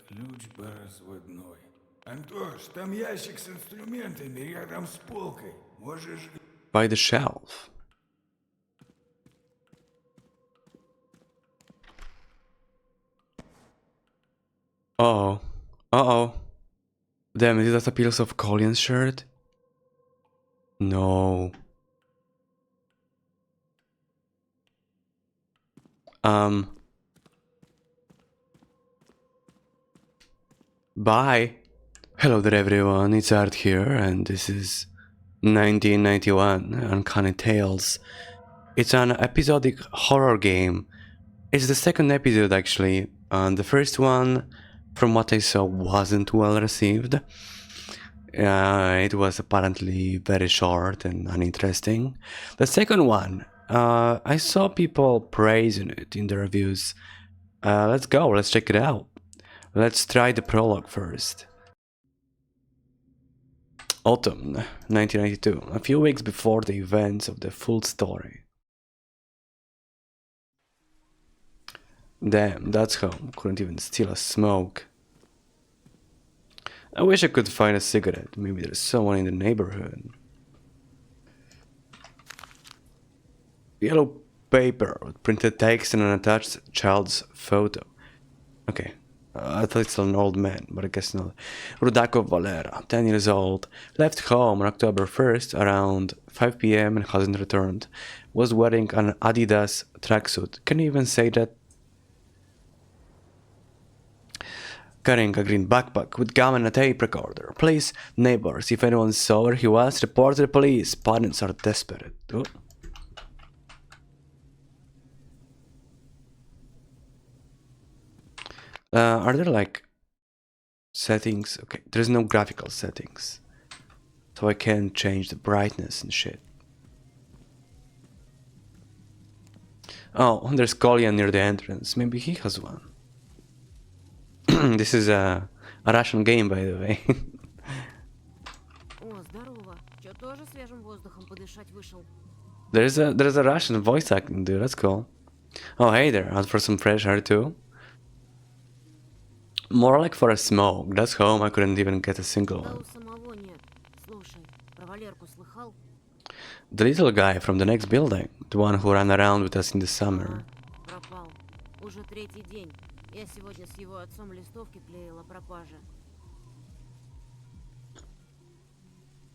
Ключ разводной. Антош, там ящик с инструментами рядом с полкой. Можешь... By the shelf. Uh-oh. Uh-oh. Damn, is that a piece of Colleen's shirt? No. Bye. Hello there everyone, it's Art here, and this is 1991 Uncanny Tales. It's an episodic horror game. It's the second episode actually, and the first one, from what I saw, wasn't well received. It was apparently very short and uninteresting. The second one, I saw people praising it in the reviews. Let's go, let's check it out. Let's try the prologue first. Autumn 1992, a few weeks before the events of the full story. Damn, that's home. Couldn't even steal a smoke. I wish I could find a cigarette. Maybe there's someone in the neighborhood. Yellow paper with printed text and an attached child's photo. Okay. I thought it's an old man, but I guess not. Rudakov Valera, 10 years old, left home on October 1st around 5 p.m. and hasn't returned. Was wearing an Adidas tracksuit. Can you even say that? Carrying a green backpack with gum and a tape recorder. Please, neighbors, if anyone saw where he was, report to the police. Parents are desperate. Oh. Are there like settings? Okay, there's no graphical settings, so I can change the brightness and shit. Oh, there's Kolyan near the entrance. Maybe he has one. This is a Russian game, by the way. О, здорово. Чё, тоже свежим воздухом подышать вышел? There's a Russian voice acting, dude. That's cool. Oh, hey there. Out for some fresh air too? More like for a smoke. That's home. I couldn't even get a single Да у one. самого нет. Слушай, про Валерку слыхал? The little guy from the next building, the one who ran around with us in the summer. Пропал. Уже третий день. Я сегодня с его отцом листовки клеила о пропаже.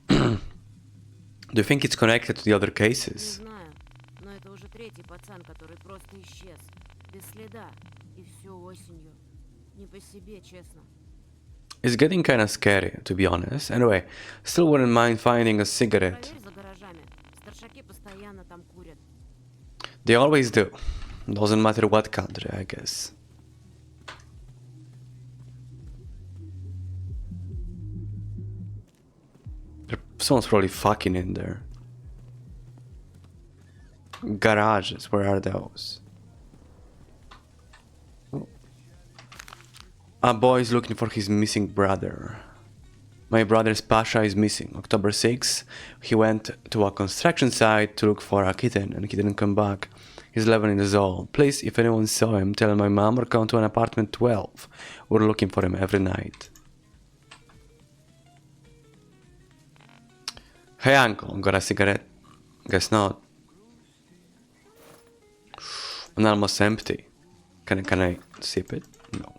Do you think it's connected to the other Не cases? знаю, но это уже третий пацан, который просто исчез. Без следа. И все осенью. Не по себе, честно. It's getting kinda scary, to be honest. Anyway, still wouldn't mind finding a cigarette. Проверь за гаражами. Старшаки постоянно там курят. They always do. Doesn't matter what country, I guess. Someone's probably fucking in there. Garages, where are those? Oh. A boy is looking for his missing brother. My brother's Pasha is missing. October 6th, he went to a construction site to look for a kitten and he didn't come back. He's 11 years old. Please, if anyone saw him, tell my mom or come to an apartment 12. We're looking for him every night. Hey uncle, got a cigarette? Guess not. I'm almost empty. Can I sip it? No.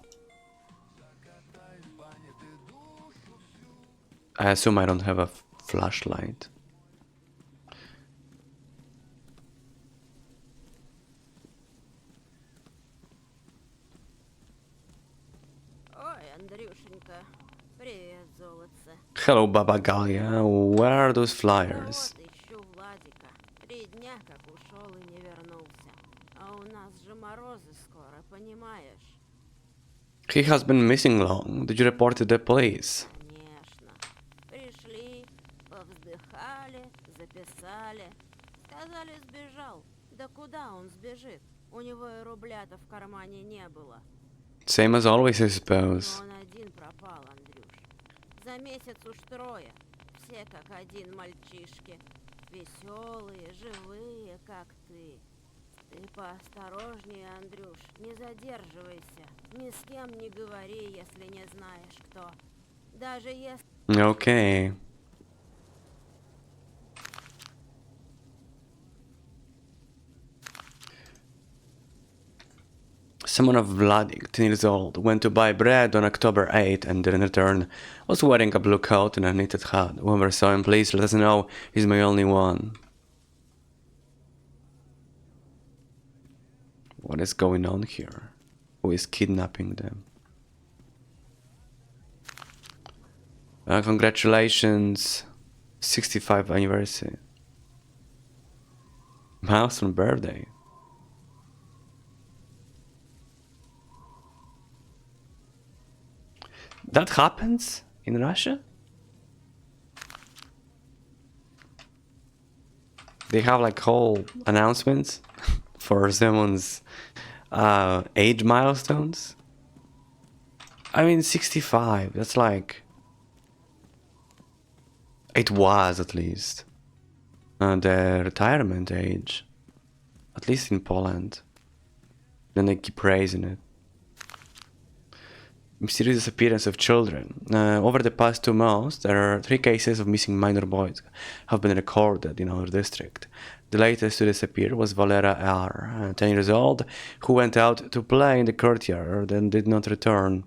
I assume I don't have a flashlight. Ой, Андрюшенька. Привет, золотце. Hello, Baba Galia. Where are those flyers? Вот ищу Владика. 3 дня как ушел и не вернулся. А у нас же морозы скоро, понимаешь? He has been missing long. Did you report to the police? Конечно. Пришли, повздыхали, записали. Сказали, сбежал. Да куда он сбежит? У него и рубля-то в кармане не было. Same as always, I suppose. Но он один пропал, Андрюш. За месяц уж 3. Все как один мальчишки. Веселые, живые, как ты. Ты поосторожнее, Андрюш, не задерживайся. Ни с кем не говори, если не знаешь кто. Даже если... Okay. Someone of Vladik, 10 years old, went to buy bread on October 8 and didn't return. Was wearing a blue coat and a knitted hat. Whoever saw him, please let us know. He's my only one. What is going on here? Who is kidnapping them? Congratulations. 65th anniversary. Milestone birthday. That happens in Russia? They have like whole announcements for someone's age milestones. I mean, 65, that's like... It was, at least. The retirement age. At least in Poland. Then they keep raising it. Mysterious disappearance of children. Over the past 2 months, there are 3 cases of missing minor boys have been recorded in our district. The latest to disappear was Valera R., 10 years old, who went out to play in the courtyard and did not return.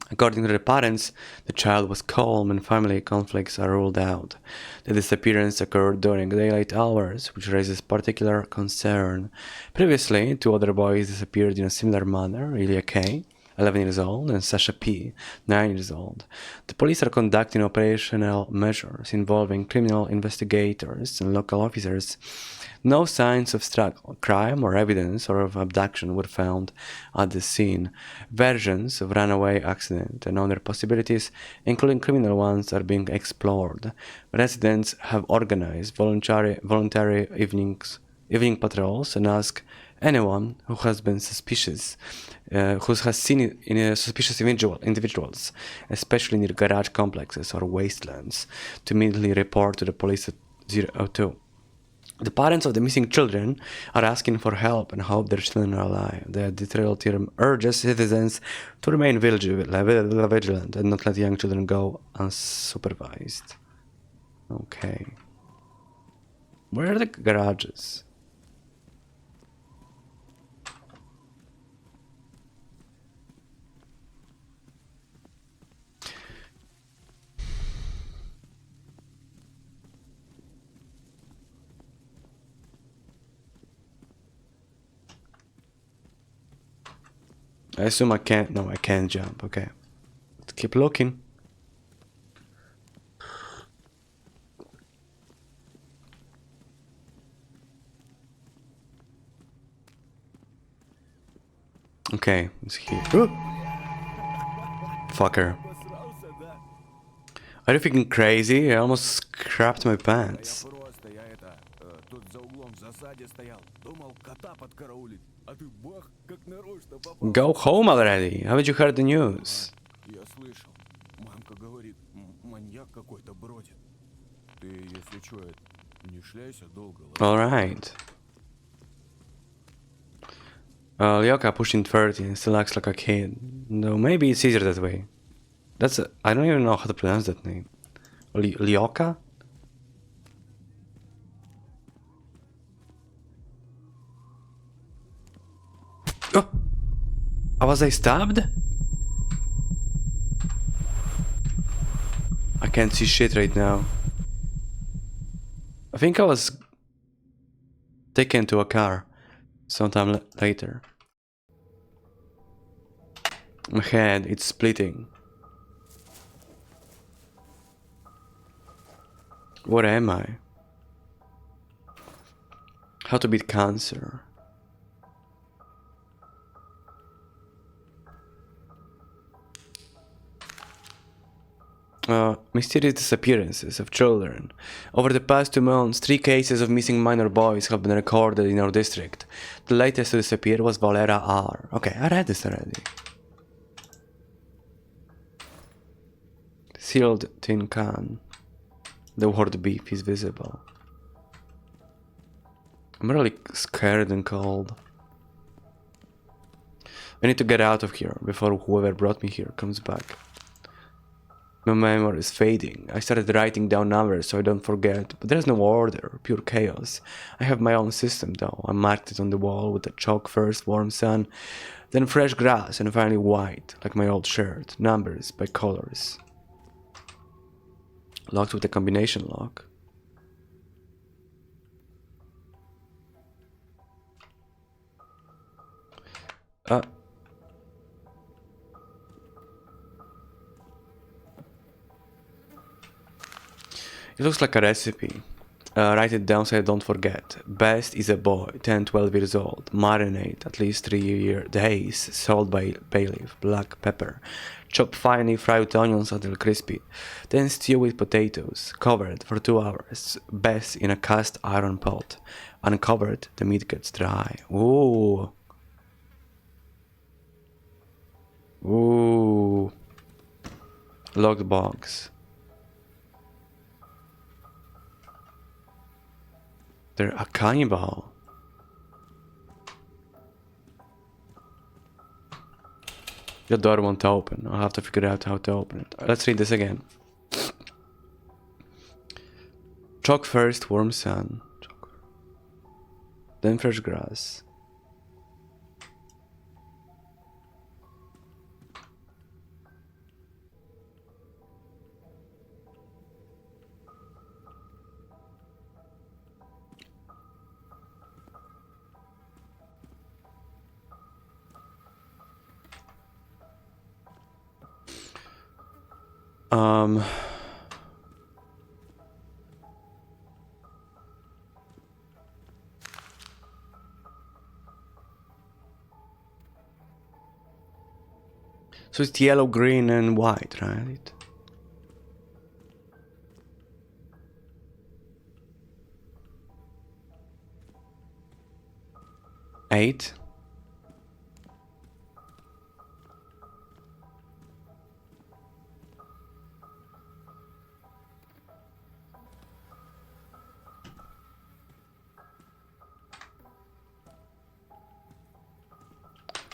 According to the parents, the child was calm and family conflicts are ruled out. The disappearance occurred during daylight hours, which raises particular concern. Previously, 2 other boys disappeared in a similar manner, Ilya K., 11 years old, and Sasha P., 9 years old. The police are conducting operational measures involving criminal investigators and local officers. No signs of struggle, crime, or evidence of abduction were found at the scene. Versions of runaway accident and other possibilities, including criminal ones, are being explored. Residents have organized voluntary evening patrols and ask anyone who has been suspicious, who has seen suspicious individuals, especially near garage complexes or wastelands, to immediately report to the police at 02. The parents of the missing children are asking for help and hope their children are alive. The editorial team urges citizens to remain vigilant and not let young children go unsupervised. Okay. Where are the garages? I assume I can't. No, I can't jump. Okay. Let's keep looking. Okay, it's here. Ooh. Fucker. Are you freaking crazy? I almost crapped my pants. Go home already. Haven't you heard the news? Alright. Lyoka pushing 30 and still acts like a kid. No, maybe it's easier that way. I don't even know how to pronounce that name. Lyoka? Oh! Was I stabbed? I can't see shit right now. I think I was taken to a car sometime later. My head, it's splitting. What am I? How to beat cancer. Mysterious disappearances of children. Over the past 2 months, 3 cases of missing minor boys have been recorded in our district. The latest to disappear was Valera R. Okay, I read this already. Sealed tin can. The word beef is visible. I'm really scared and cold. I need to get out of here before whoever brought me here comes back. My memory is fading. I started writing down numbers so I don't forget, but there's no order, pure chaos. I have my own system though. I marked it on the wall with a chalk first, warm sun, then fresh grass, and finally white, like my old shirt. Numbers by colors. Locked with a combination lock. It looks like a recipe. Write it down so I don't forget. Best is a boy, 10-12 years old. Marinate at least 3 days. Salt by bay leaf, black pepper. Chop finely fried onions until crispy. Then stew with potatoes. Covered for 2 hours. Best in a cast iron pot. Uncovered, the meat gets dry. Ooh. Ooh. Locked box. They're a cannibal. The door won't open. I'll have to figure out how to open it. Let's read this again. Chalk first, warm sun. Then fresh grass. So it's yellow, green, and white, right? Eight.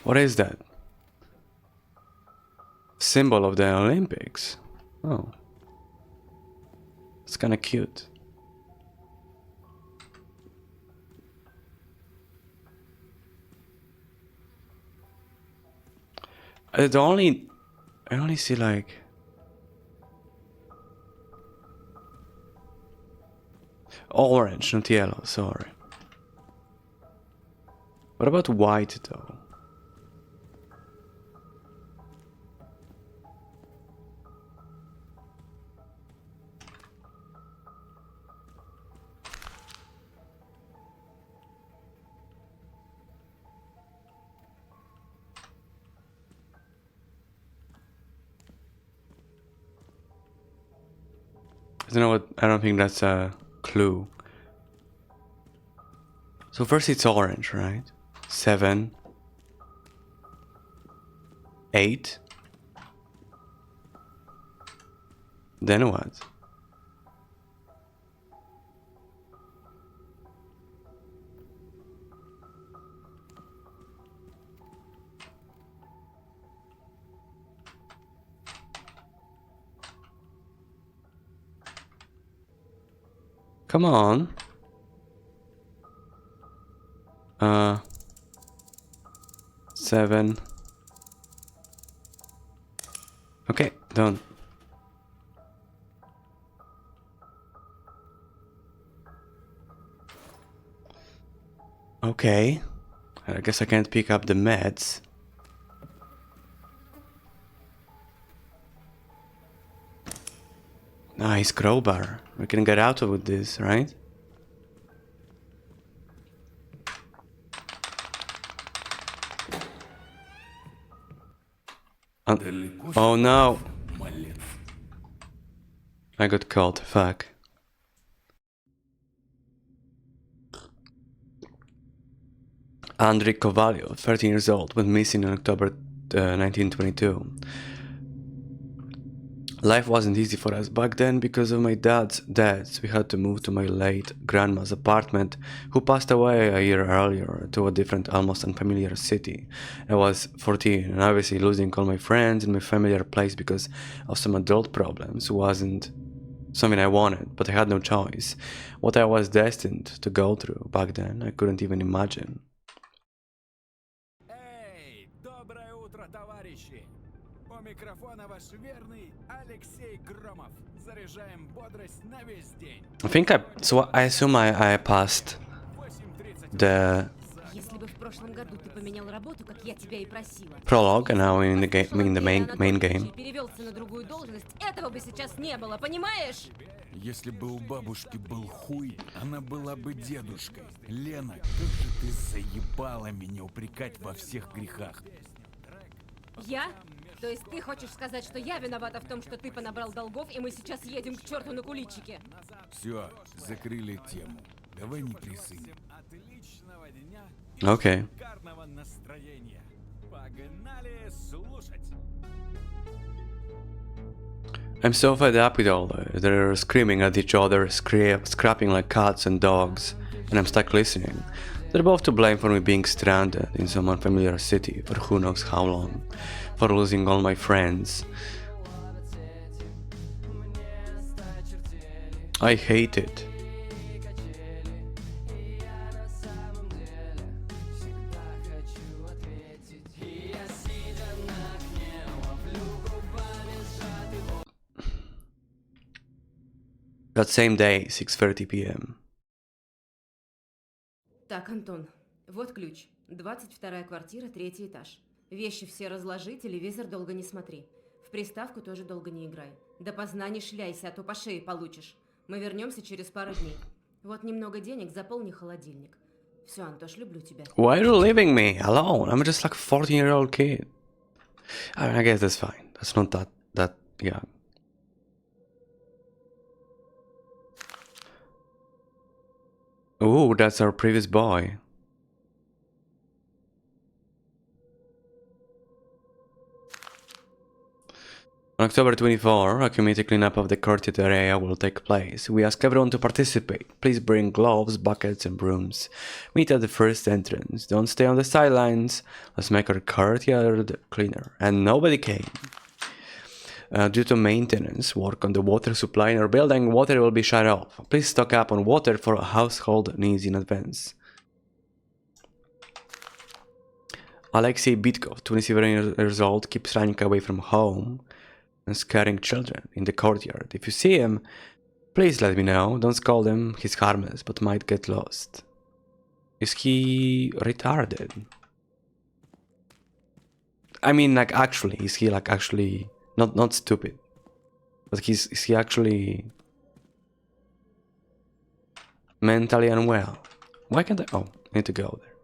What is that? Symbol of the Olympics. Oh. It's kinda cute. I only see like orange, not yellow, sorry. What about white though? You know what? I don't think that's a clue. So first it's orange, right? 7, 8. Then what? Come on. 7. Okay, done. Okay. I guess I can't pick up the meds. Nice crowbar. We can get out of this, right? Oh no! I got caught. Fuck. Andriy Kovalyov, 13 years old, went missing in October 1922. Life wasn't easy for us back then because of my dad's death. We had to move to my late grandma's apartment, who passed away a year earlier, to a different, almost unfamiliar city. I was 14, and obviously losing all my friends in my familiar place because of some adult problems wasn't something I wanted, but I had no choice. What I was destined to go through back then, I couldn't even imagine. Эй, доброе утро, товарищи! У микрофона ваш верный Алексей Громов. Заряжаем бодрость на весь день. I assume I passed 8:30. the Если бы в прошлом году ты поменял работу, как я тебя и просила. prologue, and now in the game, in the main game. Перевелся на другую должность, этого бы сейчас не было, понимаешь? Если бы у бабушки был хуй, она была бы дедушкой. Лена, как же ты заебала меня упрекать во всех грехах. Я? То есть ты хочешь сказать, что я виновата в том, что ты понабрал долгов, и мы сейчас едем к черту на куличике? Все, закрыли тему. Давай не присынем. Отличного дня и Okay. шикарного настроения. Погнали слушать. I'm so fed up with all this. They're screaming at each other, scrapping like cats and dogs, and I'm stuck listening. They're both to blame for me being stranded in some unfamiliar city for who knows how long, for losing all my friends. I hate it. That same day, 6:30 p.m. Так, Антон, вот ключ. 22-я квартира, 3-й этаж. Вещи все разложи, телевизор долго не смотри. В приставку тоже долго не играй. Допоздна не шляйся, а то по шее получишь. Мы вернемся через пару дней. Вот немного денег, заполни холодильник. Все, Антош, люблю тебя. Why are you leaving me alone? I'm just like a 14-year-old kid. I mean, I guess that's fine. That's not that young. Ooh, that's our previous boy. On October 24, a community cleanup of the courtyard area will take place. We ask everyone to participate. Please bring gloves, buckets, and brooms. Meet at the first entrance. Don't stay on the sidelines. Let's make our courtyard cleaner. And nobody came. Due to maintenance work on the water supply in our building, water will be shut off. Please stock up on water for household needs in advance. Alexei Bitkov, 27 years old, keeps running away from home and scaring children in the courtyard. If you see him, please let me know. Don't scold him, he's harmless, but might get lost. Is he retarded? I mean, like, actually, is he, like, actually... Not stupid, but is he actually mentally unwell? Why can't I? Oh, I need to go there.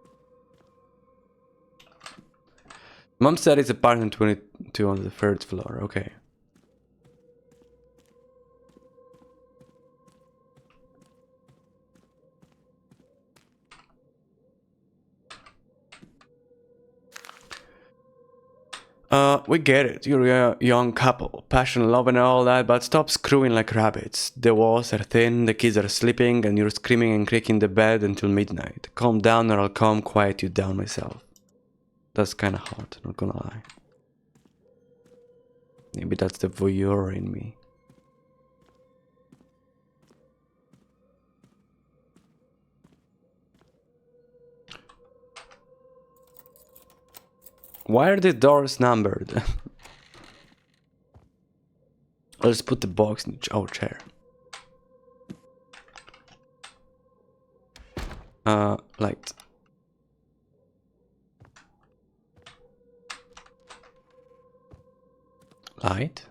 Mom said it's apartment 22 on the 3rd floor. Okay. We get it, you're a young couple, passion, love and all that, but stop screwing like rabbits. The walls are thin, the kids are sleeping, and you're screaming and creaking the bed until midnight. Calm down or I'll come quiet you down myself. That's kinda hot, not gonna lie. Maybe that's the voyeur in me. Why are the doors numbered? Let's put the box in our chair. Light. Light?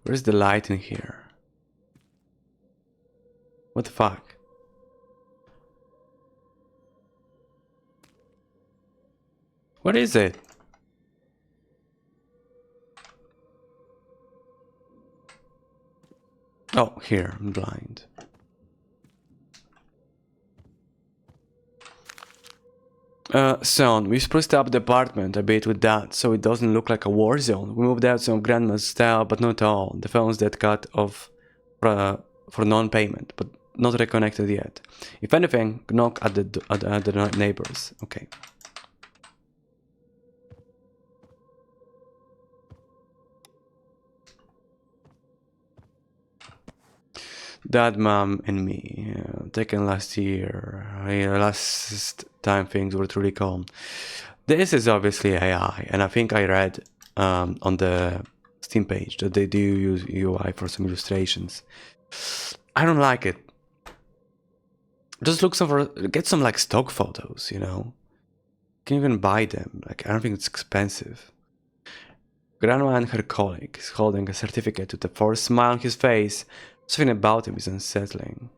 Where's the light in here? What the fuck? What is it? Oh, here, I'm blind. Son, we spruced up the apartment a bit with that, so it doesn't look like a war zone. We moved out some of Grandma's stuff, but not all. The phones that cut off for non-payment, but not reconnected yet. If anything, knock at the neighbors. Okay. Dad, Mom, and me. Taken last year. Last time things were truly calm. This is obviously AI, and I think I read on the Steam page that they do use UI for some illustrations. I don't like it. Just look get some like stock photos, you know. You can even buy them. Like, I don't think it's expensive. Grandma and her colleague is holding a certificate with a forced smile on his face. Something about him is unsettling.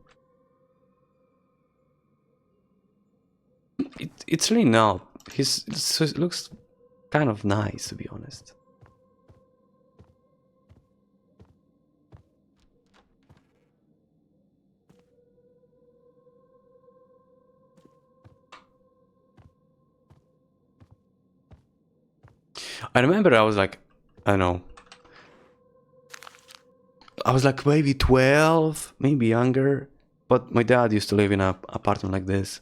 It's really not. It looks kind of nice, to be honest. I remember I was like, I don't know. I was like maybe 12, maybe younger. But my dad used to live in an apartment like this.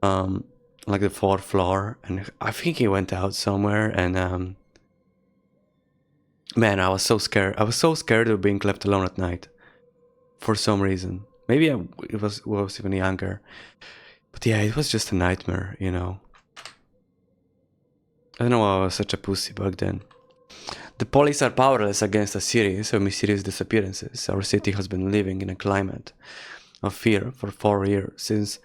Like the 4th floor. And I think he went out somewhere and man, I was so scared. I was so scared of being left alone at night. For some reason. Maybe it was even younger. But yeah, it was just a nightmare, you know. I don't know why I was such a pussy back then. The police are powerless against a series of mysterious disappearances. Our city has been living in a climate of fear for 4 years since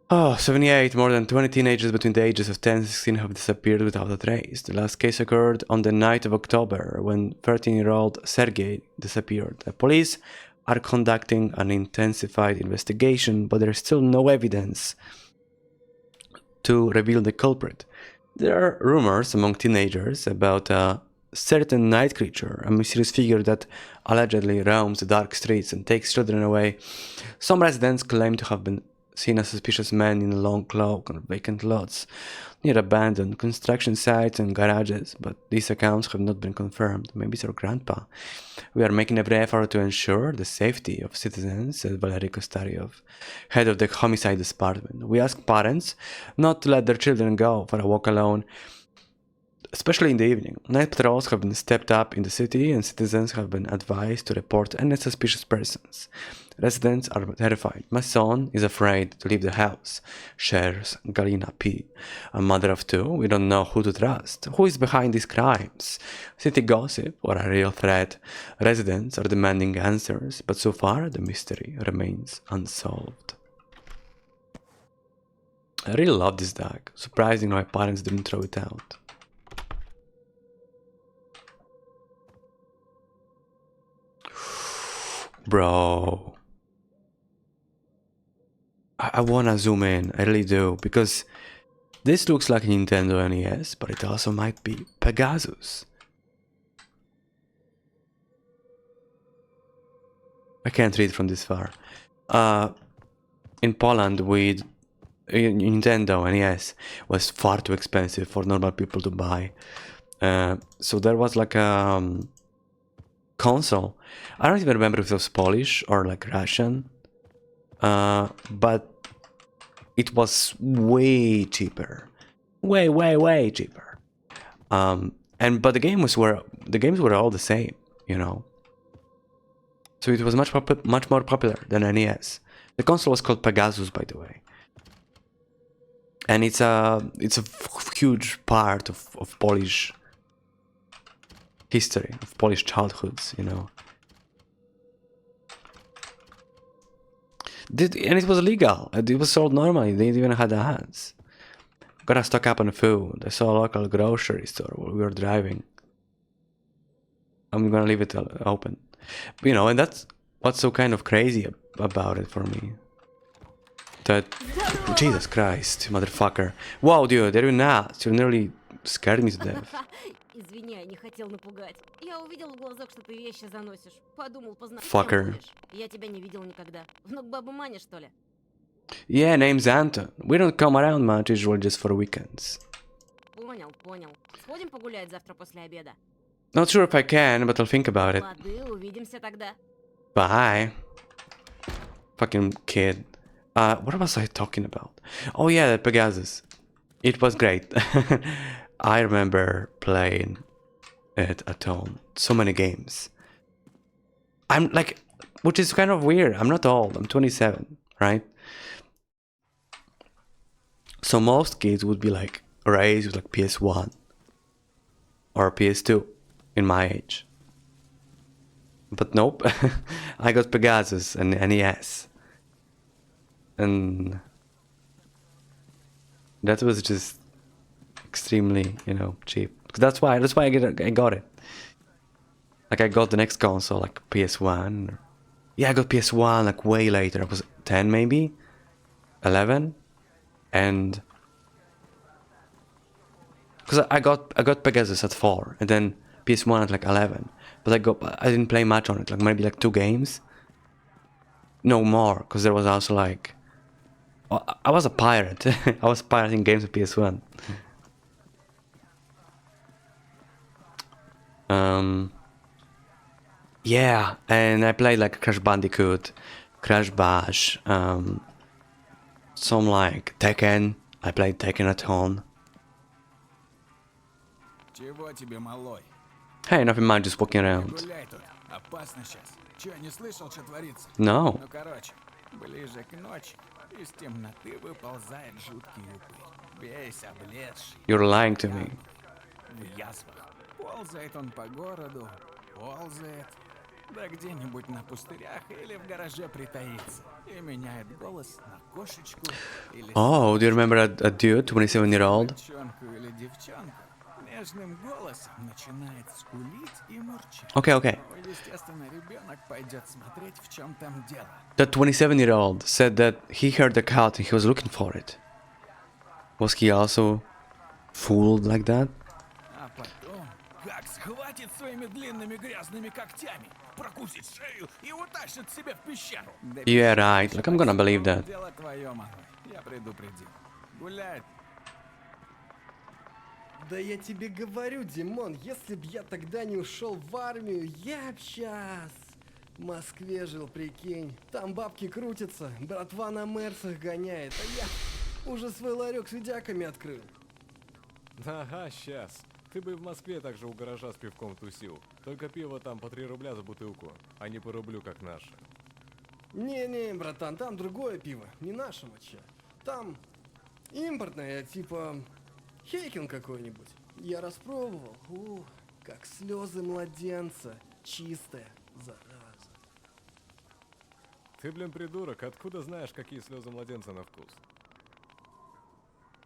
78. More than 20 teenagers between the ages of 10 and 16 have disappeared without a trace. The last case occurred on the night of October when 13-year-old Sergei disappeared. The police are conducting an intensified investigation, but there is still no evidence to reveal the culprit. There are rumors among teenagers about a certain night creature, a mysterious figure that allegedly roams the dark streets and takes children away. Some residents claim to have been seen a suspicious man in a long cloak on vacant lots near abandoned construction sites and garages, but these accounts have not been confirmed. Maybe it's our grandpa. We are making every effort to ensure the safety of citizens, said Valery Kostaryov, head of the homicide department. We ask parents not to let their children go for a walk alone, especially in the evening. Night patrols have been stepped up in the city and citizens have been advised to report any suspicious persons. Residents are terrified. My son is afraid to leave the house, shares Galina P., a mother of 2. We don't know who to trust. Who is behind these crimes? City gossip or a real threat? Residents are demanding answers, but so far the mystery remains unsolved. I really love this deck. Surprising my parents didn't throw it out. Bro. I wanna zoom in, I really do, because this looks like a Nintendo NES, but it also might be Pegasus. I can't read from this far. In Poland, Nintendo NES was far too expensive for normal people to buy. So there was like a console. I don't even remember if it was Polish or like Russian. But it was way cheaper, way cheaper. But the games were all the same, you know. So it was much more popular than NES. The console was called Pegasus, by the way, and it's a huge part of Polish history, of Polish childhoods, you know. And it was legal. It was sold normally. They didn't even have ads. Gotta stock up on food. I saw a local grocery store while we were driving. I'm gonna leave it open. You know, and that's what's so kind of crazy about it for me. That... Jesus Christ, motherfucker. Wow, dude, are you nuts? You nearly scared me to death. Извиняй, не хотел напугать. Я увидел в глазах, что ты вещи заносишь. Подумал, Fucker. Я тебя не видел никогда. Внук бабы Мани, что ли? Yeah, name's Anton. We don't come around much, usually just for weekends. Понял. Сходим погулять завтра после обеда? Not sure if I can, but I'll think about it. Лады, увидимся тогда. Bye. Fucking kid. What was I talking about? Oh yeah, the Pegasus. It was great. I remember playing it at home. So many games. I'm like, which is kind of weird. I'm not old. I'm 27, right? So most kids would be like raised with like PS1 or PS2 in my age. But nope. I got Pegasus and NES. And that was just extremely, cheap. That's why I got it. Like I got the next console, like PS1. Yeah, I got PS1 like way later. I was 10 maybe, 11, and because I got Pegasus at 4, and then PS1 at like 11. But I didn't play much on it, like maybe like 2 games. No more, because there was also like, I was a pirate. I was pirating games with PS1. Yeah, and I played like Crash Bandicoot, Crash Bash, some like Tekken. I played Tekken at home. Чего тебе, малой? Hey, nothing mind, just walking around. Гуляй тут. Опасно сейчас. Че, не слышал, что творится? No. Ну, короче, ближе к ночи из темноты выползает жуткий упырь. Весь облезший. You're lying to me. В язвах. Ползает он по городу, ползает. Да где-нибудь на пустырях или в гараже притаится. И меняет голос на кошечку или Oh, do you remember a dude, 27-year-old? девчонку или девчонку. Нежным голосом начинает скулить и мурчать. Okay. Ну, естественно, ребенок пойдет смотреть, в чем там дело. That 27-year-old said that he heard the cat and he was looking for it. Was he also fooled like that? А потом, как схватит своими длинными грязными когтями, прокусит шею и утащит себе в пещеру. Да Yeah, right. Like, I'm gonna believe that. дело твое, малой. Я предупредил. Гулять. Да я тебе говорю, Димон, если б я тогда не ушел в армию, я б сейчас в Москве жил, прикинь. Там бабки крутятся, братва на мерсах гоняет, а я уже свой ларек с видяками открыл. Ага, сейчас. Ты бы в Москве также у гаража с пивком тусил. Только пиво там по 3 рубля за бутылку, а не по рублю, как наше. Не-не, братан, там другое пиво, не наше моча. Там импортное, типа Хейкен какой-нибудь. Я распробовал. Ух, как слезы младенца. Чистая зараза. Ты, блин, придурок, откуда знаешь, какие слезы младенца на вкус?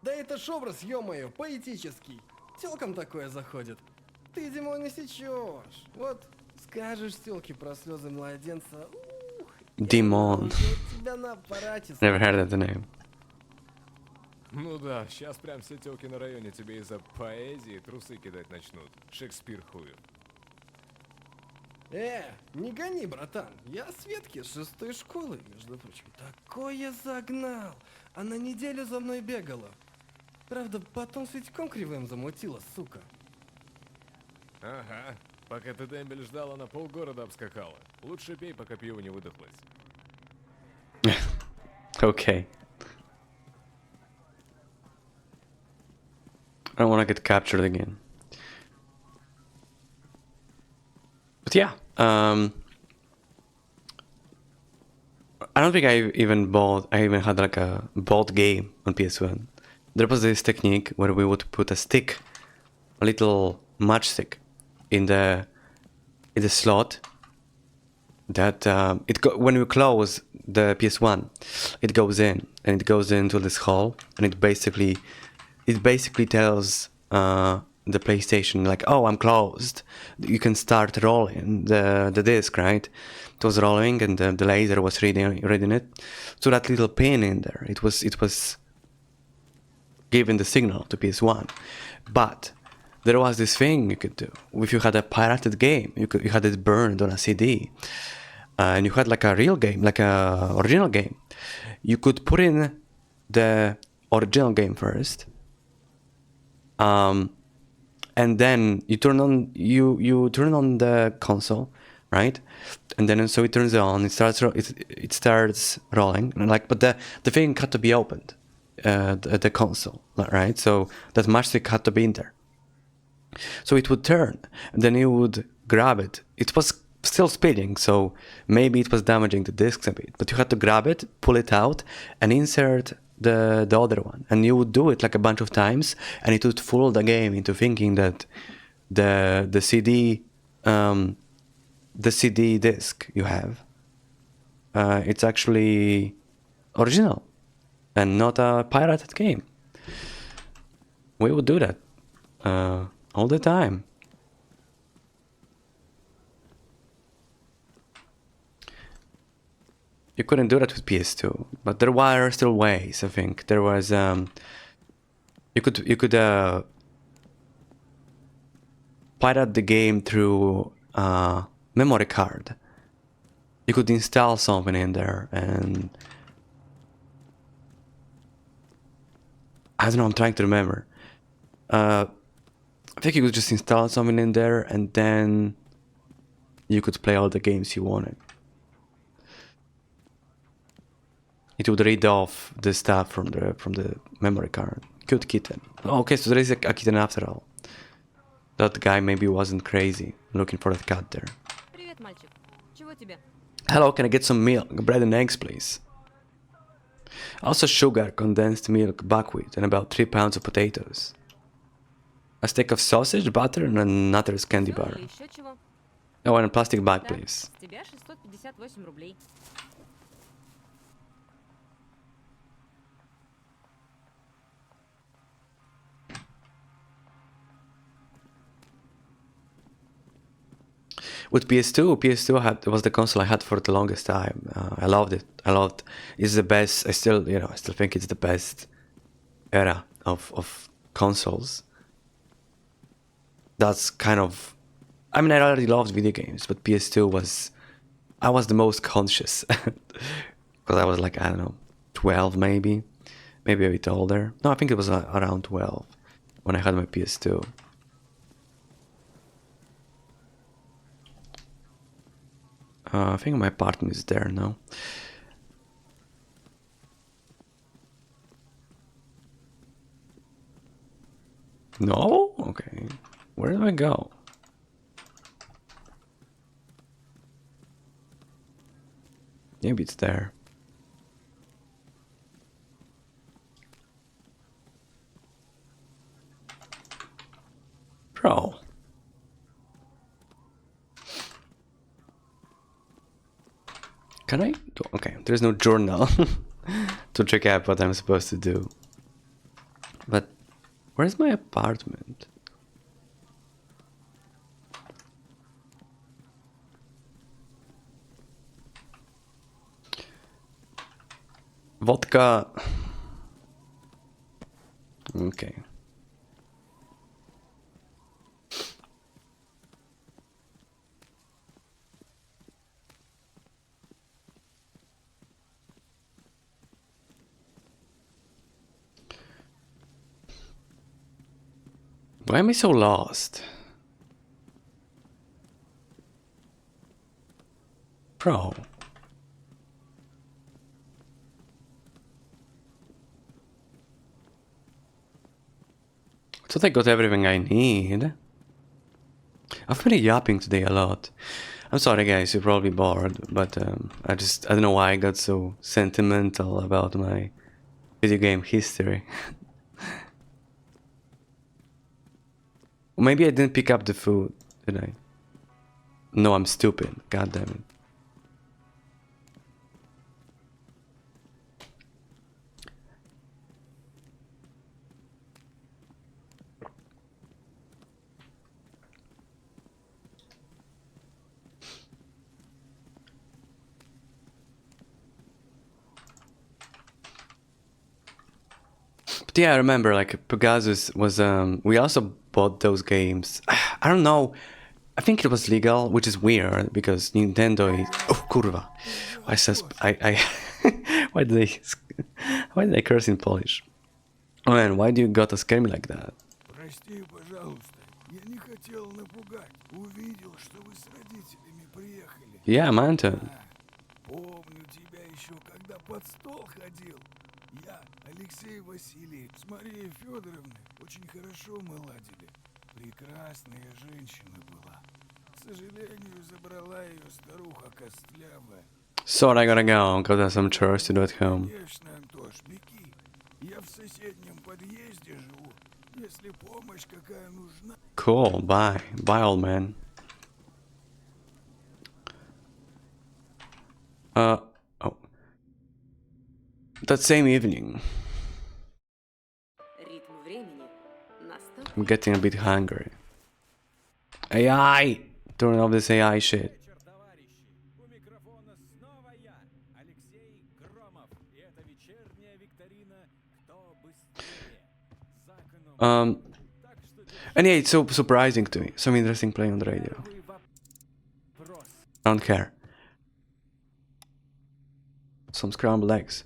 Да это ж образ, ё-моё, поэтический. Тёлкам такое заходит. Ты, Димон, не сечёшь. Вот скажешь тёлке про слезы младенца. Ух, Димон. я тебя на аппарате. Never heard of the name. Ну да, сейчас прям все тёлки на районе тебе из-за поэзии трусы кидать начнут. Шекспир хую. Не гони, братан. Я Светке с 6-й школы, между прочим. Такое загнал. А на неделю за мной бегала. Правда, потом с Витьком кривым замутила, сука. Ага, пока ты дембель ждал, она полгорода обскакала. Лучше пей, пока пиво не выдохлось. Okay. I don't want to get captured again. But yeah, I don't think I even had like a bought game on PS1. There was this technique where we would put a little matchstick in the slot that when we close the PS1, it goes in and it goes into this hole, and it basically tells the PlayStation like, oh, I'm closed. You can start rolling the disc, right? It was rolling and the laser was reading it. So that little pin in there, it was giving the signal to PS1. But there was this thing you could do. If you had a pirated game, you had it burned on a CD. And you had like a real game, like a original game. You could put in the original game first, and then you turn on the console, right? And then so it turns on. It starts rolling. But the thing had to be opened, the console, right? So that matchstick had to be in there. So it would turn, and then you would grab it. It was still spinning, so maybe it was damaging the discs a bit. But you had to grab it, pull it out, and insert the other one. And you would do it like a bunch of times, and it would fool the game into thinking that the CD disc you have, it's actually original and not a pirated game. We would do that all the time. You couldn't do that with PS2, but there were still ways. I think there was you could pirate the game through memory card. You could install something in there, and I don't know. I'm trying to remember. I think you could just install something in there, and then you could play all the games you wanted. It would read off the stuff from the memory card. Good kitten. Okay, so there is a kitten after all. That guy maybe wasn't crazy looking for that cat there. Привет, мальчик. Чего тебе? Hello, can I get some milk, bread and eggs, please? Also sugar, condensed milk, buckwheat, and about 3 pounds of potatoes. A stick of sausage, butter, and another candy Всё, bar. или ещё чего? Oh, and a plastic bag, Да, please. с тебя 658 рублей. With PS2 was the console I had for the longest time. I loved it. It's the best. I still think it's the best era of consoles. That's kind of. I mean, I already loved video games, but PS2 was. I was the most conscious because I was like, I don't know, 12 maybe a bit older. No, I think it was around 12 when I had my PS2. I think my apartment is there now. No? Okay. Where do I go? Maybe it's there. Bro. Can I? Okay, there's no journal to check out what I'm supposed to do. But where's my apartment? Vodka. Okay. Why am I so lost? Bro. I thought I got everything I need. I've been yapping today a lot. I'm sorry guys, you're probably bored, but I don't know why I got so sentimental about my video game history. Maybe I didn't pick up the food, did I? No, I'm stupid. God damn it. But yeah, I remember like Pegasus was we also bought those games. I don't know I think it was legal, which is weird because Nintendo is. Oh, kurwa! I says I. Why did I curse in Polish? Oh man, why do you gotta scare me like that? Прости, пожалуйста. Я не хотел напугать. Увидел, что вы с родителями приехали. Yeah, I'm Anton. Помню тебя еще, когда под стол ходил. Я, Алексей Васильевич, с Марией Федоровной очень хорошо мы ладили. Прекрасная женщина была. К сожалению, забрала ее старуха костлявая. So I gotta go, cause there's some chores to do at home. Конечно, Антош, беги. Я в соседнем подъезде живу. Если помощь какая нужна... Cool, bye. Bye, old man. Oh. That same evening, Ритм времени настал. I'm getting a bit hungry. AI! Turn off this AI shit. Вечер, товарищи! У микрофона снова я, Алексей Громов. И это вечерняя викторина «Кто быстрее?» За окном. Так что And yeah, it's so surprising to me. Some interesting playing on the radio. первый вопрос. I don't care. Some scrambled eggs.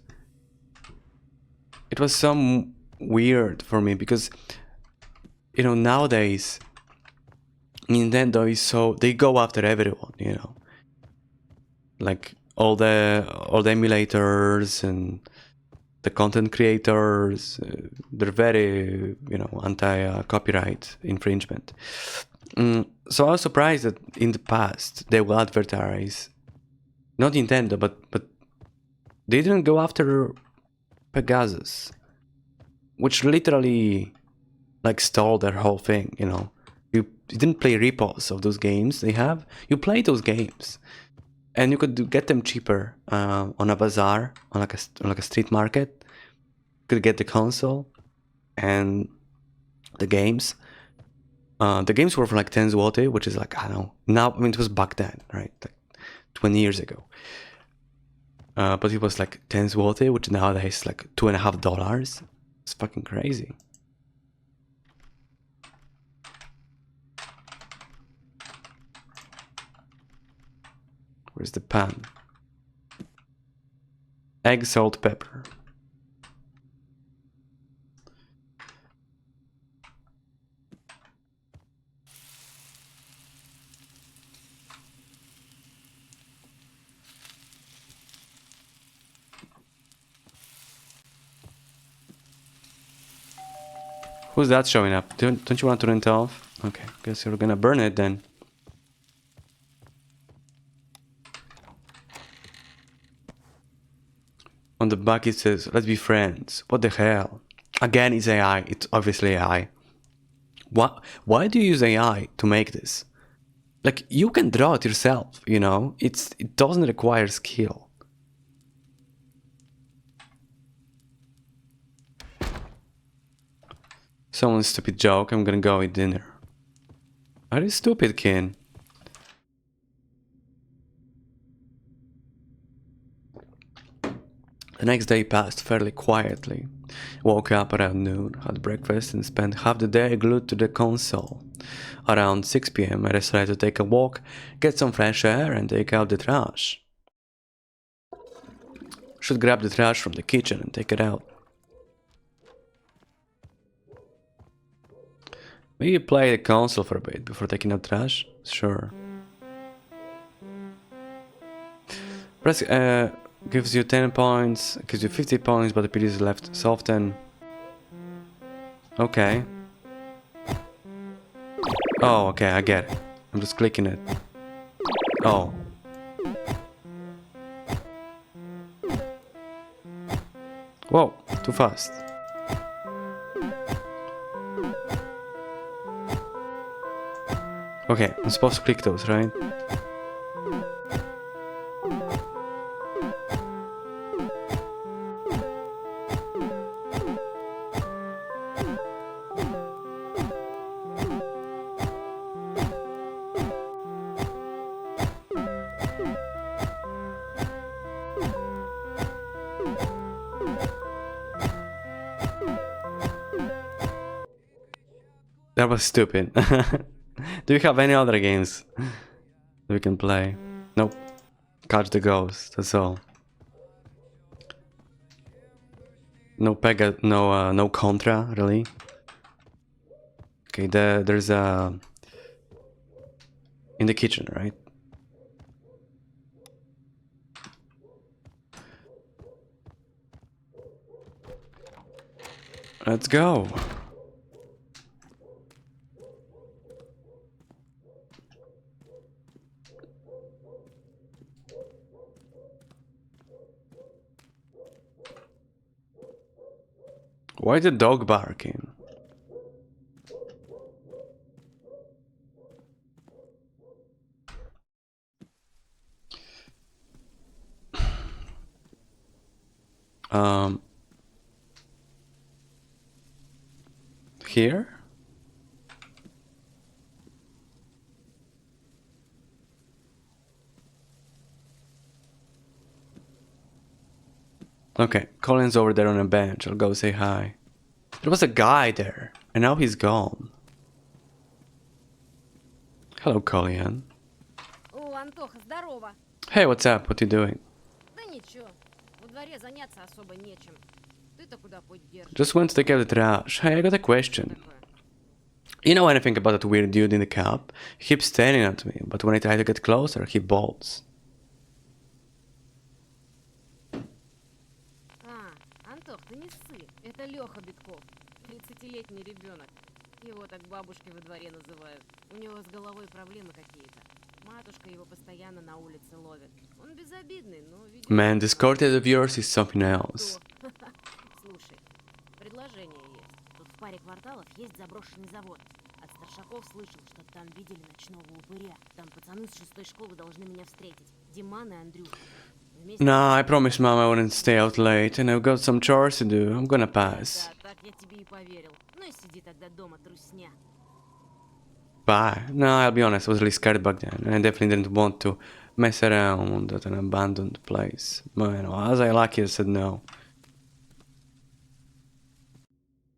It was some weird for me because, you know, nowadays Nintendo is so they go after everyone, you know, like all the emulators and the content creators. They're very, you know, anti-copyright infringement. So I was surprised that in the past they will advertise, not Nintendo, but they didn't go after Pegasus, which literally like stole their whole thing, you know. You didn't play repos of those games they have. You play those games, and you could get them cheaper on a bazaar, on like a street market. You could get the console and the games. The games were for like 10 zloty, which is like, I don't know. Now, I mean, it was back then, right? Like 20 years ago. But it was like 10 zloty, which nowadays is like $2.50. It's fucking crazy. Where's the pan? Egg, salt, pepper. Who's that showing up? Don't you want to turn it off? Okay, guess you're gonna burn it then. On the back it says, let's be friends. What the hell? Again, it's AI. It's obviously AI. Why do you use AI to make this? Like, you can draw it yourself, you know? It doesn't require skill. Someone's stupid joke, I'm gonna go eat dinner. Are you stupid, kid? The next day passed fairly quietly. Woke up around noon, had breakfast, and spent half the day glued to the console. Around 6 p.m. I decided to take a walk, get some fresh air, and take out the trash. Should grab the trash from the kitchen and take it out. Maybe play the console for a bit before taking out trash? Sure. Press gives you 10 points, gives you 50 points, but the PD is left soften. Okay. Oh, okay, I get it. I'm just clicking it. Oh. Whoa, too fast. Okay, I'm supposed to click those, right? That was stupid. Do you have any other games we can play? Nope. Catch the Ghost, that's all. No Pega, no Contra, really. Okay, there's a in the kitchen, right? Let's go. Why is the dog barking? Here? Okay, Colin's over there on a bench. I'll go say hi. There was a guy there, and now he's gone. Hello, Colin. О, Антоха, здорово. Hey, what's up? What you doing? Да ничего, во дворе заняться особо нечем. Ты-то куда путь держишь? Just went to take out the trash. Hey, I got a question. Такое. You know anything about that weird dude in the cab? He keeps staring at me, but when I try to get closer, he bolts. А, Антох, ты не ссы. Это Леха Битков, 30-летний ребенок. Его так бабушки во дворе называют. У него с головой проблемы какие-то. Матушка его постоянно на улице ловит. Он безобидный, но видимо... Man, this quartet of yours is something else. Слушай, предложение есть. Тут в паре кварталов есть заброшенный завод. От старшаков слышал, что там видели ночного упыря. Там пацаны с 6-й школы должны меня встретить. Диман и Андрюха. Вместе Nah, I promised Mom I wouldn't stay out late, and I've got some chores to do. I'm gonna pass. Да, так я тебе и поверил. Ну и сиди тогда дома, трусня. Bye. No, I'll be honest, I was really scared back then, and I definitely didn't want to mess around at an abandoned place. But, you know, as I lucky, I said no.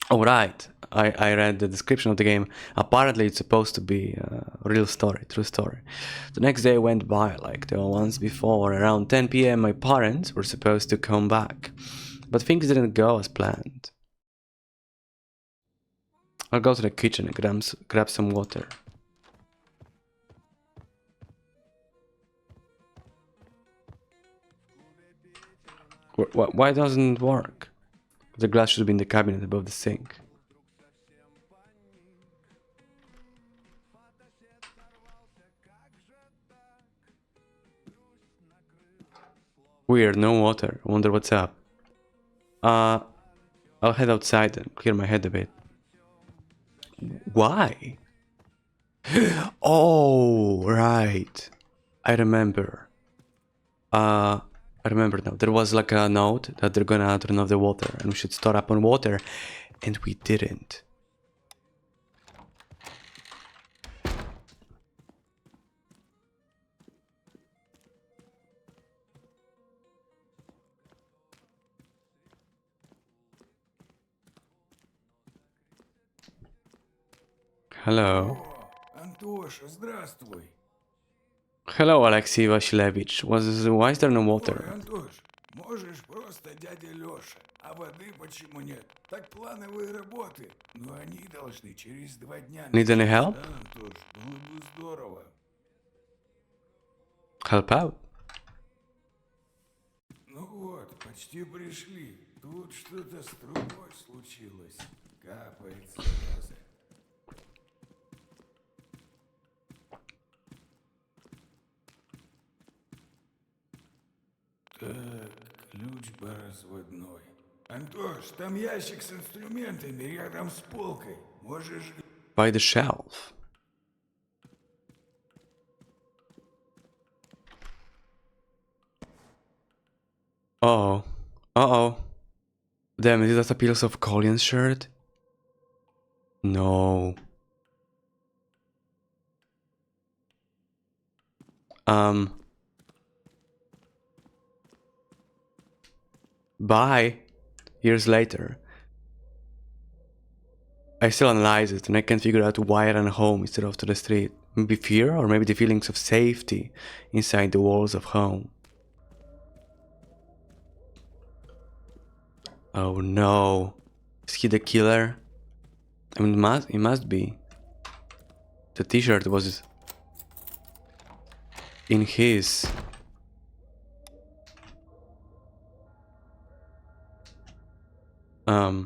Oh, right. I read the description of the game. Apparently, it's supposed to be a real story, true story. The next day went by like the ones before. Around 10 p.m., my parents were supposed to come back, but things didn't go as planned. I'll go to the kitchen and grab some water. Why doesn't it work? The glass should be in the cabinet above the sink. Weird, no water. Wonder what's up. I'll head outside and clear my head a bit. Why? Oh, right. I remember. I remember now. There was like a note that they're gonna turn off the water and we should stock up on water, and we didn't. Hello. О, Антоша, здравствуй. Hello, Alexei Vasilevich. Why is there no Ой, water? Антош, можешь просто дядя Лёша. А воды почему нет? Так плановые работы. Но они должны через 2 дня... Need any начаться. help? Да, Антош, было бы здорово. Help out. Ну вот, почти пришли. Тут что-то с трубой случилось. Капает сразу. Так, ключ разводной. Антош, там ящик с инструментами рядом с полкой. Можешь... By the shelf. Uh-oh. Uh-oh. Damn, is that a piece of Colin's shirt? No. Bye. Years later. I still analyze it and I can't figure out why I ran home instead of to the street. Maybe fear, or maybe the feelings of safety inside the walls of home. Oh no. Is he the killer? I mean, it must be. The t-shirt was in his. Антоша,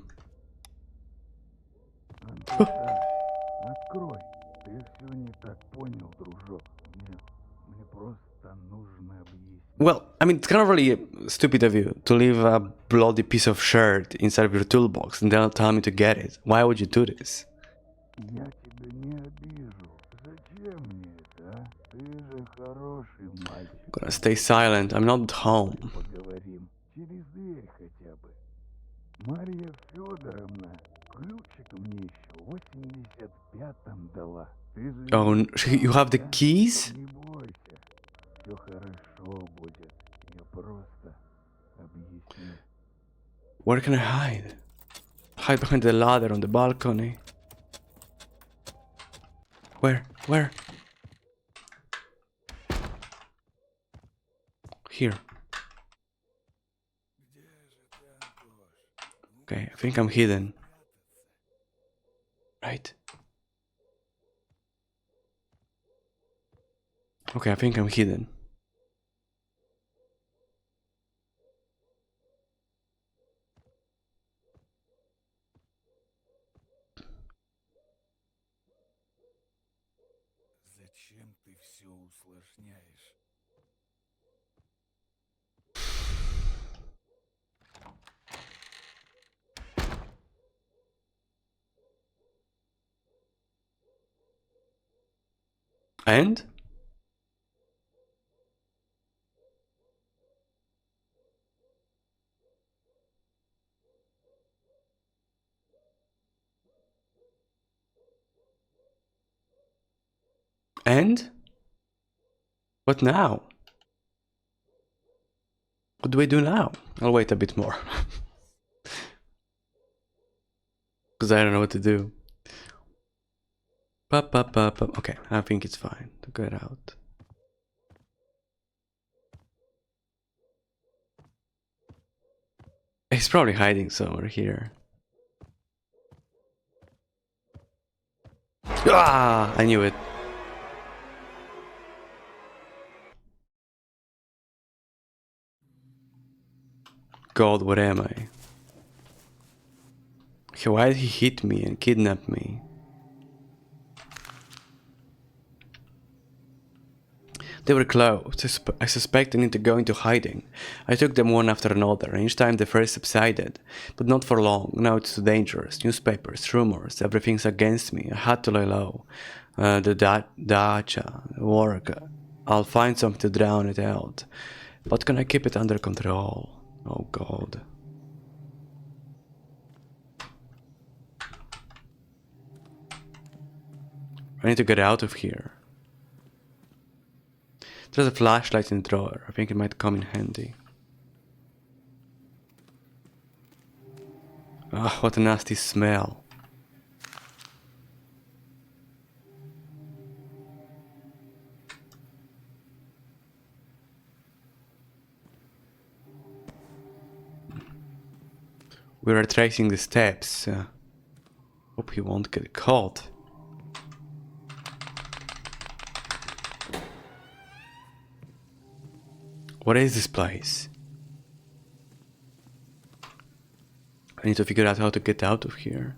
открой. Ты все не так понял, дружок. Мне просто нужно объяснить. Well, I mean, it's kind of really stupid of you to leave a bloody piece of shirt inside of your toolbox and then tell me to get it. Why would you do this? Я тебя не обижу. Зачем мне это, а? Ты же хороший мальчик. I'm gonna stay silent. I'm not home. Поговорим через дверь хотя бы. Марья Федоровна ключик мне еще в 85-м дала. Ты же Oh, you have the да? keys? Не бойся, все хорошо будет. Я просто объясню. Where can I hide? Hide behind the ladder on the balcony. Where? Where? Here. Okay, I think I'm hidden. Right? Okay, I think I'm hidden. Зачем ты все усложняешь? And? And? What now? What do I do now? I'll wait a bit more. Because I don't know what to do. Okay, I think it's fine to get out. He's probably hiding somewhere here. Ah! I knew it. God, what am I? Why did he hit me and kidnap me? They were close. I suspect they need to go into hiding. I took them one after another, and each time the first subsided. But not for long. Now it's too dangerous. Newspapers, rumors, everything's against me. I had to lay low. The dacha, work. I'll find something to drown it out. But can I keep it under control? Oh God. I need to get out of here. There's a flashlight in the drawer. I think it might come in handy. Ah, what a nasty smell. We're retracing the steps. Hope he won't get caught. What is this place? I need to figure out how to get out of here.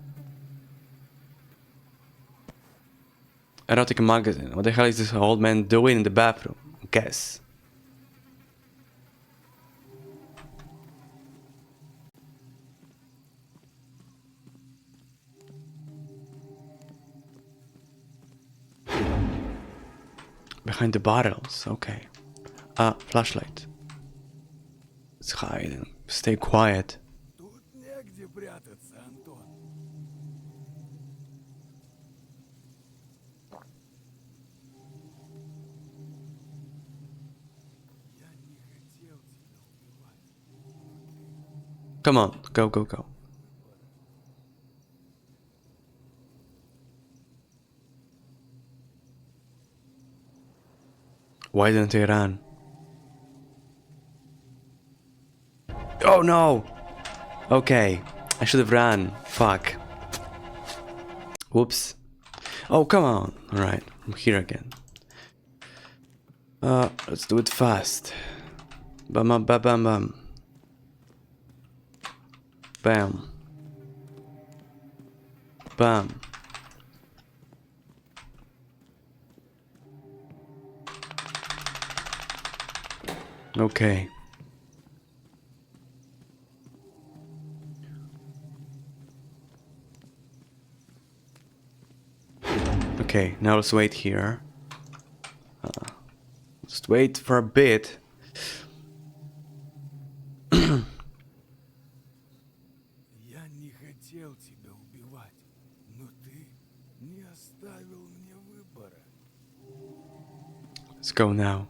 Erotic magazine. What the hell is this old man doing in the bathroom? Guess. Behind the bottles, okay. Flashlight. Let's hide and stay quiet. Тут негде прятаться, Антон. Я не хотел тебя убивать. Come on, go, go, go. Why didn't I run? Oh no! Okay, I should have run. Fuck. Whoops. Oh, come on. Alright, I'm here again. Let's do it fast. Bam, bam, bam, bam, bam. Bam. Bam. Okay. Okay, now let's wait here. Just wait for a bit. Я не хотел тебя убивать, но ты не оставил мне выбора. Let's go now.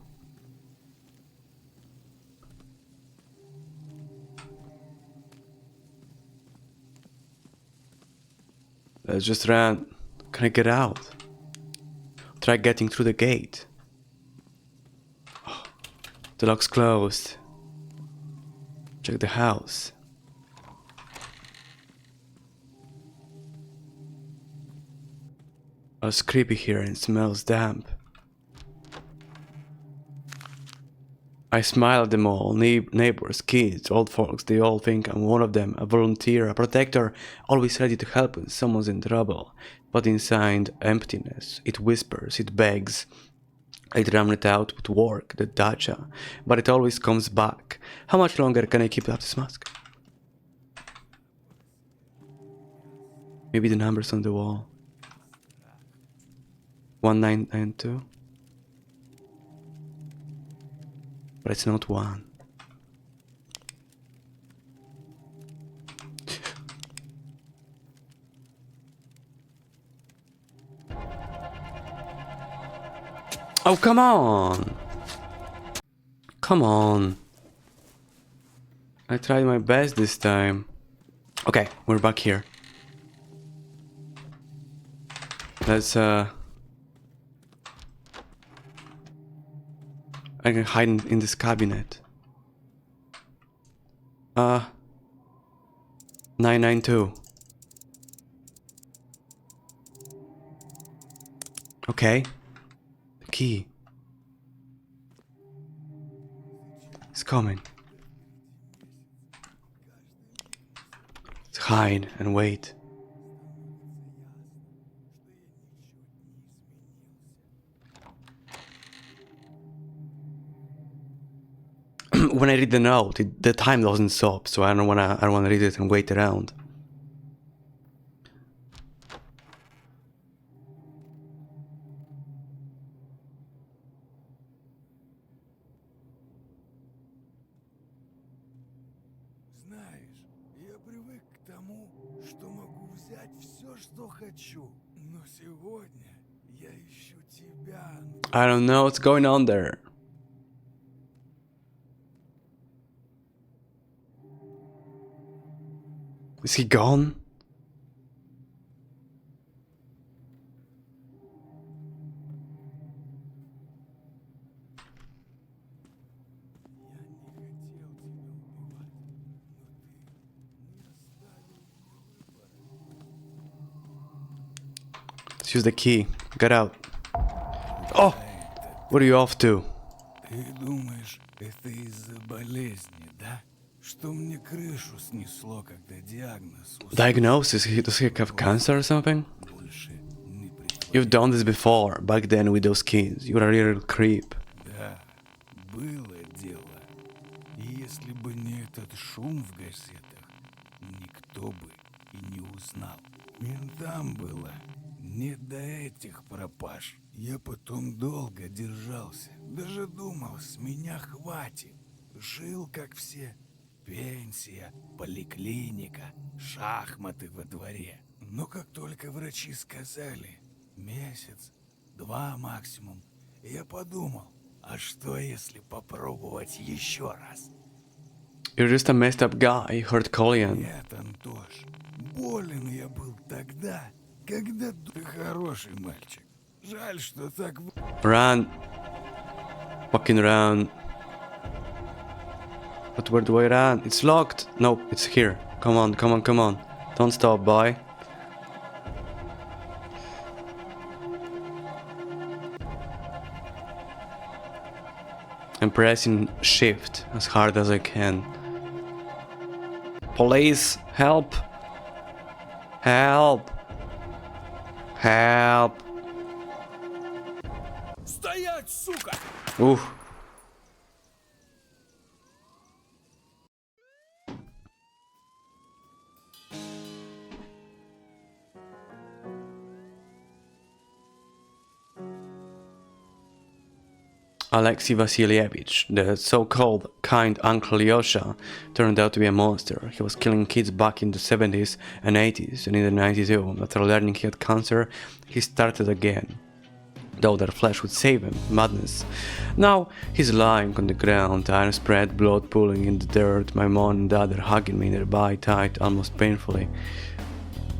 Let's just run. Can I get out? Try getting through the gate. Oh, the lock's closed. Check the house. Oh, it's creepy here and it smells damp. I smile at them all, neighbors, kids, old folks, they all think I'm one of them, a volunteer, a protector, always ready to help when someone's in trouble. But inside, emptiness, it whispers, it begs. I drown it out with work, the dacha, but it always comes back. How much longer can I keep up this mask? Maybe the numbers on the wall. 1992? But it's not one. Oh, come on! Come on. I tried my best this time. Okay, we're back here. Let's I can hide in this cabinet. 992. Okay. The key. It's coming. Let's hide and wait. When I read the note, the time doesn't stop, so I don't wanna read it and wait around. Знаешь, я привык к тому, что могу взять все, что хочу. Но сегодня я ищу тебя, Антон. I don't know what's going on there. Is he gone? Let's use the key. Get out. Oh! What are you off to? Ты думаешь, это из-за болезни, да? Что мне крышу снесло, когда диагноз Diagnosis? Does he have cancer or something? больше не You've done this before, back then with those kids. You're a real creep. Да, было дело. И если бы не этот шум в газетах, никто бы и не узнал. Ментам было не до этих пропаж. Я потом долго держался. Даже думал, с меня хватит. Жил как все. Пенсия, поликлиника, шахматы во дворе. Но как только врачи сказали, месяц, 2 максимум, я подумал, а что если попробовать еще раз? You're just a messed up guy, you hurt Colin. Нет, Антош, болен я был тогда, когда ты хороший мальчик. Жаль, что так... Run. Walking around. But where do I run? It's locked. No, it's here. Come on, come on, come on. Don't stop, boy. I'm pressing shift as hard as I can. Police, help! Help! Help! Стоять, сука! Ooh. Alexei Vasilievich, the so-called kind Uncle Yosha, turned out to be a monster. He was killing kids back in the 70s and 80s, and in the 92, after learning he had cancer, he started again. Though their flesh would save him, madness. Now he's lying on the ground, iron spread, blood pooling in the dirt, my mom and dad are hugging me nearby, tight, almost painfully.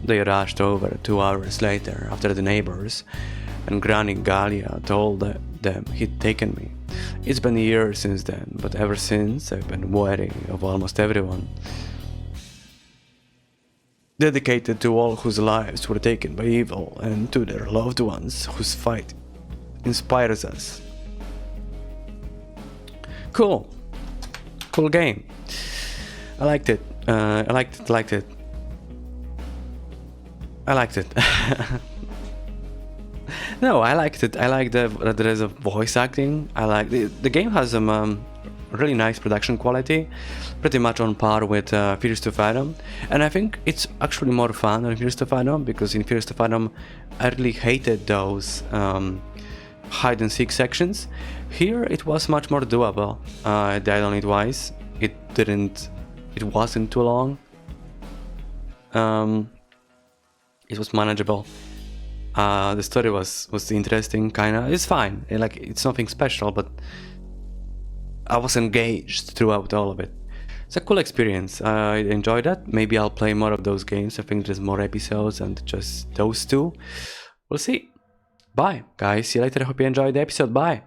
They rushed over 2 hours later, after the neighbors, and Granny Galia told them he'd taken me. It's been years since then, but ever since I've been wary of almost everyone. Dedicated to all whose lives were taken by evil and to their loved ones whose fight inspires us. Cool. Cool game. I liked it. I liked it. No, I liked it. I like that there is a voice acting. I like the game has some really nice production quality, pretty much on par with Fears to Fathom, and I think it's actually more fun than Fears to Fathom, because in Fears to Fathom I really hated those hide and seek sections. Here it was much more doable. I died on it twice. It wasn't too long. It was manageable. The story was interesting, kinda. It's fine. It's nothing special, but I was engaged throughout all of it. It's a cool experience. I enjoyed that. Maybe I'll play more of those games. I think there's more episodes and just those two. We'll see. Bye, guys. See you later. I hope you enjoyed the episode. Bye.